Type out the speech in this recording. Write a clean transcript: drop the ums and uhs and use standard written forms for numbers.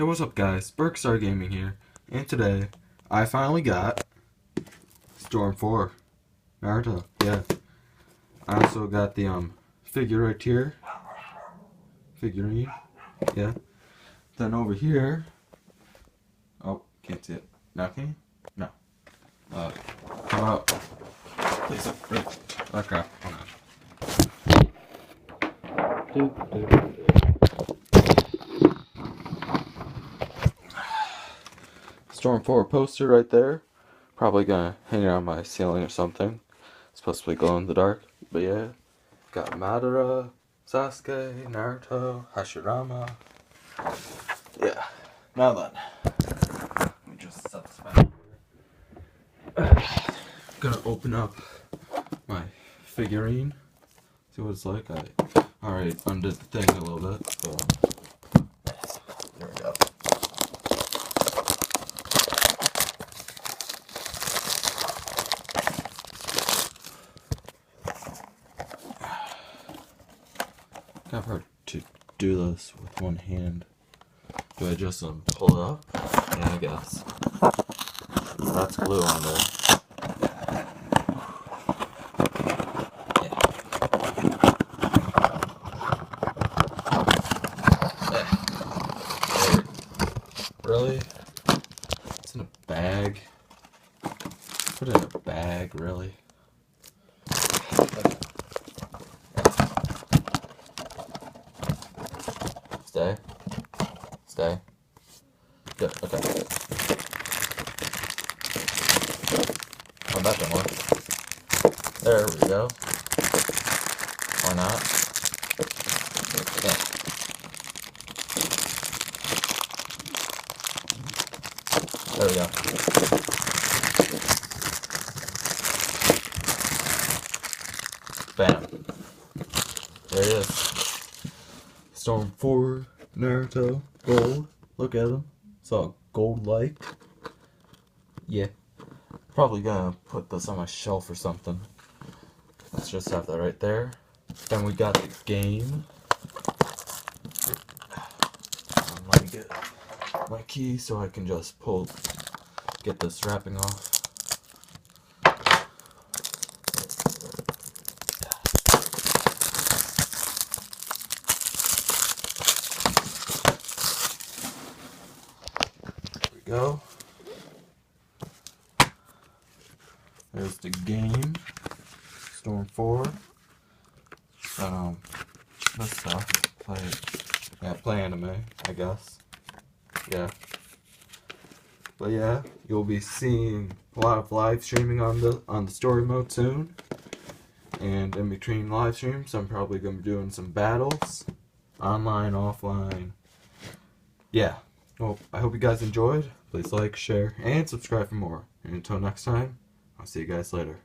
Hey, what's up guys? Berkstar Gaming here, and today I finally got Storm 4 Naruto. Yeah, I also got the figure right here, figurine. Yeah. Then over here, oh, can't see it. Now can you? No. Come out. Please, right. Oh crap. Hold on. Storm 4 poster right there. Probably gonna hang it on my ceiling or something. It's supposed to be glow in the dark. But yeah. Got Madara, Sasuke, Naruto, Hashirama. Yeah. Now then. Let me just set this back here. Gonna open up my figurine. See what it's like. I already undid the thing a little bit. So there we go. Kind of hard to do this with one hand. Do I just pull it up? Yeah, I guess. That's glue on there. Yeah. Really? It's in a bag. Put it in a bag, really? Stay. Stay. Good, okay. Oh, that didn't work. There we go. Why not? Yeah. There we go. Bam. There it is. Storm 4 Naruto gold. Look at him. It's all gold-like. Yeah. Probably gonna put this on my shelf or something. Let's just have that right there. Then we got the game. Let me get my key so I can just get this wrapping off. There we go. There's the game. Storm 4. This stuff. Play anime, I guess. Yeah. But yeah, you'll be seeing a lot of live streaming on the story mode soon. And in between live streams, I'm probably gonna be doing some battles. Online, offline. Yeah. Well, I hope you guys enjoyed. Please like, share, and subscribe for more. And until next time, I'll see you guys later.